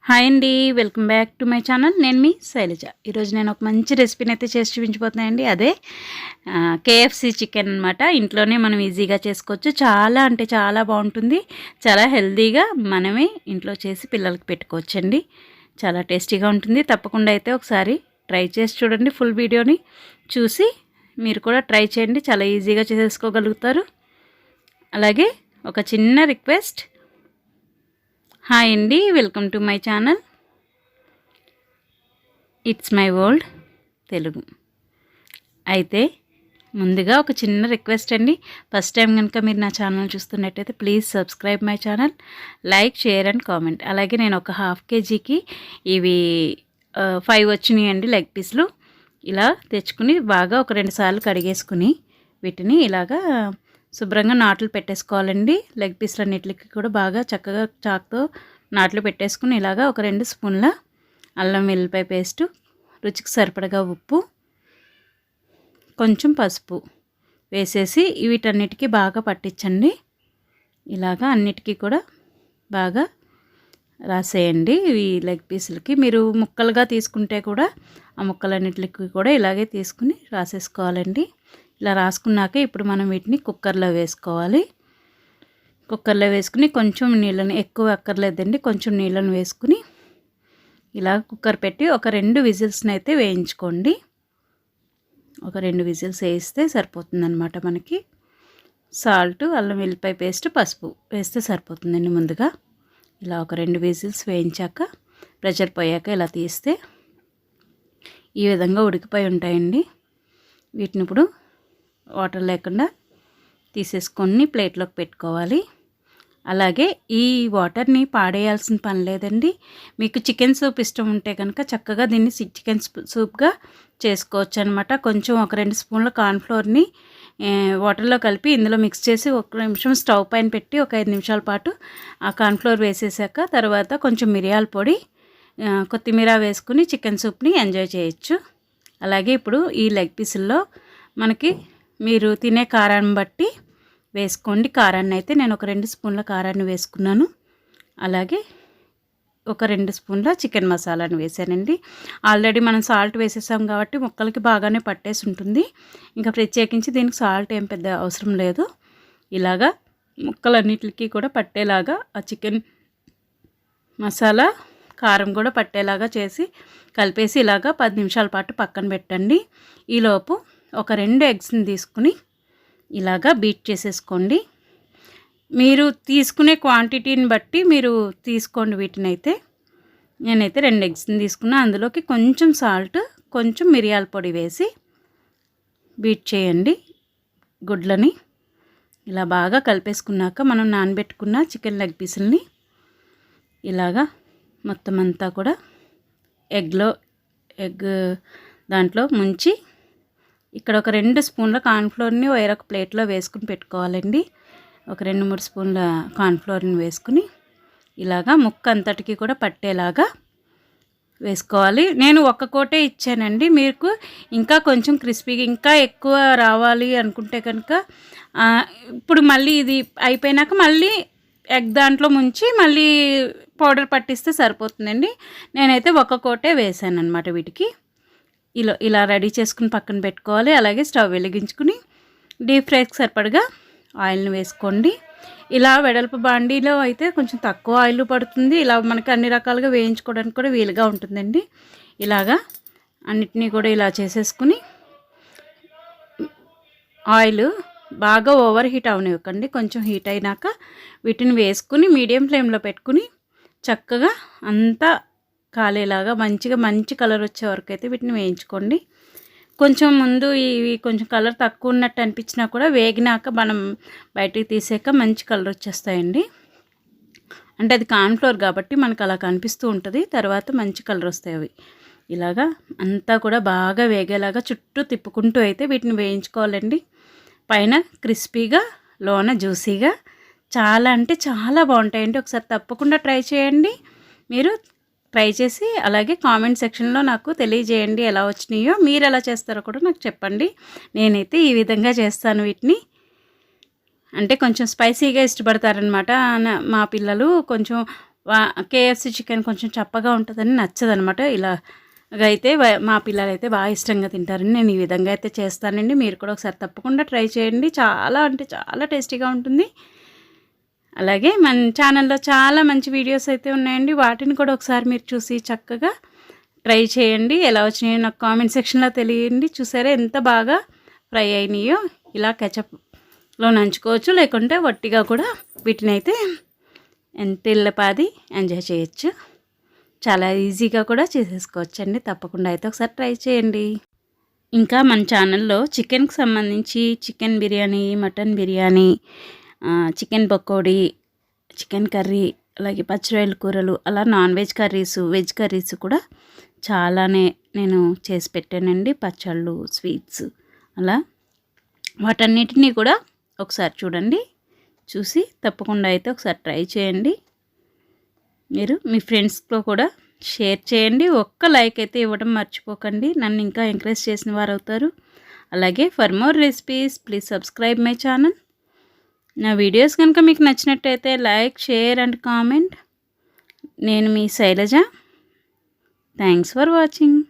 Hi అండి, welcome back to my channel. నేను మీ శైలజ. ఈరోజు నేను ఒక మంచి రెసిపీని అయితే చేసి చూపించబోతున్నానండి. అదే కేఎఫ్సి చికెన్ అనమాట. ఇంట్లోనే మనం ఈజీగా చేసుకోవచ్చు. చాలా అంటే చాలా బాగుంటుంది. చాలా హెల్తీగా మనమే ఇంట్లో చేసి పిల్లలకి పెట్టుకోవచ్చండి. చాలా టేస్టీగా ఉంటుంది. తప్పకుండా అయితే ఒకసారి ట్రై చేసి చూడండి. ఫుల్ వీడియోని చూసి మీరు కూడా ట్రై చేయండి. చాలా ఈజీగా చేసుకోగలుగుతారు. అలాగే ఒక చిన్న రిక్వెస్ట్, హాయ్ అండి, welcome to my channel. It's my world Telugu. అయితే ముందుగా ఒక చిన్న రిక్వెస్ట్ అండి. ఫస్ట్ టైం కనుక మీరు నా ఛానల్ చూస్తున్నట్టయితే please subscribe my channel, like, share and comment. అలాగే నేను ఒక హాఫ్ కేజీకి ఇవి 5 వచ్చినాయండి లెగ్ పీస్లు. ఇలా తెచ్చుకుని బాగా ఒక 2 సార్లు కడిగేసుకుని వీటిని ఇలాగా శుభ్రంగా నాట్లు పెట్టేసుకోవాలండి. లెగ్ పీస్లన్నిటికి కూడా బాగా చక్కగా చాక్తో నాట్లు పెట్టేసుకుని ఇలాగా ఒక 2 స్పూన్ల అల్లం వెల్లిపాయ పేస్టు, రుచికి సరిపడగా ఉప్పు, కొంచెం పసుపు వేసేసి వీటన్నిటికీ బాగా పట్టించండి. ఇలాగా అన్నిటికీ కూడా బాగా రాసేయండి. ఈ లెగ్ పీసులకి మీరు ముక్కలుగా తీసుకుంటే కూడా ఆ ముక్కలన్నిటికి కూడా ఇలాగే తీసుకుని రాసేసుకోవాలండి. ఇలా రాసుకున్నాక ఇప్పుడు మనం వీటిని కుక్కర్లో వేసుకోవాలి. కుక్కర్లో వేసుకుని కొంచెం నీళ్ళని, ఎక్కువ అక్కర్లేదండి, కొంచెం నీళ్ళని వేసుకుని ఇలా కుక్కర్ పెట్టి ఒక 2 విజిల్స్ని అయితే వేయించుకోండి. ఒక 2 విజిల్స్ వేస్తే సరిపోతుందన్నమాట. మనకి సాల్ట్, అల్లం వెల్లిపాయ పేస్ట్, పసుపు వేస్తే సరిపోతుందండి. ముందుగా ఇలా ఒక 2 విజిల్స్ వేయించాక ప్రెషర్ పోయాక ఇలా తీస్తే ఈ విధంగా ఉడికిపోయి ఉంటాయండి. వీటిని ఇప్పుడు వాటర్ లేకుండా తీసేసుకొని ప్లేట్లోకి పెట్టుకోవాలి. అలాగే ఈ వాటర్ని పాడేయాల్సిన పని లేదండి. మీకు చికెన్ సూప్ ఇష్టం ఉంటే కనుక చక్కగా దీన్ని చికెన్ సూప్గా చేసుకోవచ్చు అనమాట. కొంచెం ఒక 2 స్పూన్ల కార్న్ఫ్లోర్ని వాటర్లో కలిపి ఇందులో మిక్స్ చేసి 1 నిమిషం స్టవ్ పైన పెట్టి ఒక 5 నిమిషాల పాటు ఆ కార్న్ఫ్లోర్ వేసేసాక తర్వాత కొంచెం మిరియాల పొడి, కొత్తిమీర వేసుకుని చికెన్ సూప్ని ఎంజాయ్ చేయొచ్చు. అలాగే ఇప్పుడు ఈ లెగ్ పీసుల్లో మనకి మీరు తినే కారాన్ని బట్టి వేసుకోండి. కారాన్ని అయితే నేను ఒక 2 స్పూన్ల కారాన్ని వేసుకున్నాను. అలాగే ఒక 2 స్పూన్ల చికెన్ మసాలాను వేసానండి. ఆల్రెడీ మనం సాల్ట్ వేసేసాం కాబట్టి ముక్కలకి బాగానే పట్టేసి ఉంటుంది. ఇంకా ప్రత్యేకించి దీనికి సాల్ట్ ఏం పెద్ద అవసరం లేదు. ఇలాగా ముక్కలన్నిటికీ కూడా పట్టేలాగా ఆ చికెన్ మసాలా, కారం కూడా పట్టేలాగా చేసి కలిపేసి ఇలాగా 10 నిమిషాల పాటు పక్కన పెట్టండి. ఈలోపు ఒక 2 ఎగ్స్ని తీసుకుని ఇలాగా బీట్ చేసేసుకోండి. మీరు తీసుకునే క్వాంటిటీని బట్టి మీరు తీసుకోండి. వీటినైతే నేనైతే 2 ఎగ్స్ని తీసుకున్నా. అందులోకి కొంచెం సాల్ట్, కొంచెం మిరియాల పొడి వేసి బీట్ చేయండి. గుడ్లని ఇలా బాగా కలిపేసుకున్నాక మనం నానబెట్టుకున్న చికెన్ లెగ్ పీసుల్ని ఇలాగా మొత్తం అంతా కూడా ఎగ్ దాంట్లో ముంచి ఇక్కడ ఒక 2 స్పూన్ల కార్న్ఫ్లోర్ని వేరొక ప్లేట్లో వేసుకుని పెట్టుకోవాలండి. ఒక 2-3 స్పూన్ల కార్న్ఫ్లోర్ని వేసుకుని ఇలాగా ముక్క అంతటికి కూడా పట్టేలాగా వేసుకోవాలి. నేను ఒక్క కోటే ఇచ్చానండి. మీకు ఇంకా కొంచెం క్రిస్పీగా ఇంకా ఎక్కువ రావాలి అనుకుంటే కనుక ఇప్పుడు మళ్ళీ ఇది అయిపోయినాక మళ్ళీ ఎగ్ దాంట్లో ముంచి మళ్ళీ పౌడర్ పట్టిస్తే సరిపోతుందండి. నేనైతే ఒక్క కోటే వేసాను అనమాట. వీటికి ఇలా రెడీ చేసుకుని పక్కన పెట్టుకోవాలి. అలాగే స్టవ్ వెలిగించుకుని డీప్ ఫ్రైకి సరిపడగా ఆయిల్ని వేసుకోండి. ఇలా వెడల్పు బాండీలో అయితే కొంచెం తక్కువ ఆయిల్ పడుతుంది. ఇలా మనకి అన్ని రకాలుగా వేయించుకోవడానికి కూడా వీలుగా ఉంటుందండి. ఇలాగా అన్నిటినీ కూడా ఇలా చేసేసుకుని ఆయిల్ బాగా ఓవర్ హీట్ అవనివ్వకండి. కొంచెం హీట్ అయినాక వీటిని వేసుకుని మీడియం ఫ్లేమ్లో పెట్టుకుని చక్కగా అంతా కాలేలాగా మంచి కలర్ వచ్చే వరకు అయితే వీటిని వేయించుకోండి. కొంచెం ముందు ఇవి కొంచెం కలర్ తక్కువ ఉన్నట్టు అనిపించినా కూడా వేగినాక మనం బయటికి తీసాక మంచి కలర్ వచ్చేస్తాయండి. అంటే అది కార్న్ఫ్లోర్ కాబట్టి మనకు అలా కనిపిస్తూ ఉంటుంది. తర్వాత మంచి కలర్ వస్తాయి అవి. ఇలాగా అంతా కూడా బాగా వేగేలాగా చుట్టూ తిప్పుకుంటూ అయితే వీటిని వేయించుకోవాలండి. పైన క్రిస్పీగా, లోన జ్యూసీగా చాలా అంటే చాలా బాగుంటాయండి. ఒకసారి తప్పకుండా ట్రై చేయండి. మీరు ట్రై చేసి అలాగే కామెంట్ సెక్షన్లో నాకు తెలియజేయండి ఎలా వచ్చినాయో. మీరు ఎలా చేస్తారో కూడా నాకు చెప్పండి. నేనైతే ఈ విధంగా చేస్తాను వీటిని. అంటే కొంచెం స్పైసీగా ఇష్టపడతారనమాట మా పిల్లలు. కొంచెం కేఎఫ్సి చికెన్ కొంచెం చప్పగా ఉంటుందని నచ్చదనమాట. ఇలాగైతే మా పిల్లలైతే బాగా ఇష్టంగా తింటారండి. నేను ఈ విధంగా అయితే చేస్తానండి. మీరు కూడా ఒకసారి తప్పకుండా ట్రై చేయండి. చాలా అంటే చాలా టేస్టీగా ఉంటుంది. అలాగే మన ఛానల్లో చాలా మంచి వీడియోస్ అయితే ఉన్నాయండి. వాటిని కూడా ఒకసారి మీరు చూసి చక్కగా ట్రై చేయండి. ఎలా వచ్చినాయో నాకు కామెంట్ సెక్షన్లో తెలియండి. చూసారా ఎంత బాగా ఫ్రై అయినాయో. ఇలా కెచప్లో నంచుకోవచ్చు, లేకుంటే వట్టిగా కూడా వీటిని అయితే తెల్లపాది ఎంజాయ్ చేయొచ్చు. చాలా ఈజీగా కూడా చేసేసుకోవచ్చండి. తప్పకుండా అయితే ఒకసారి ట్రై చేయండి. ఇంకా మన ఛానల్లో చికెన్కి సంబంధించి chicken biryani, mutton biryani, chicken pakodi, chicken curry, అలాగే పచ్చిరొయ్యల కూరలు, అలా non veg curries, veg curries కూడా చాలానే నేను చేసి పెట్టానండి. పచ్చళ్ళు, స్వీట్స్, అలా వాటన్నిటినీ కూడా ఒకసారి చూడండి. చూసి తప్పకుండా అయితే ఒకసారి ట్రై చేయండి. మీరు మీ ఫ్రెండ్స్తో కూడా షేర్ చేయండి. ఒక్క లైక్ అయితే ఇవ్వడం మర్చిపోకండి. నన్ను ఇంకా ఎంకరేజ్ చేసిన వారు అవుతారు. అలాగే for more recipes please subscribe my channel. నా వీడియోస్ కనుక మీకు నచ్చినట్టయితే లైక్, షేర్ అండ్ కామెంట్. నేను మీ శైలజ. Thanks for watching.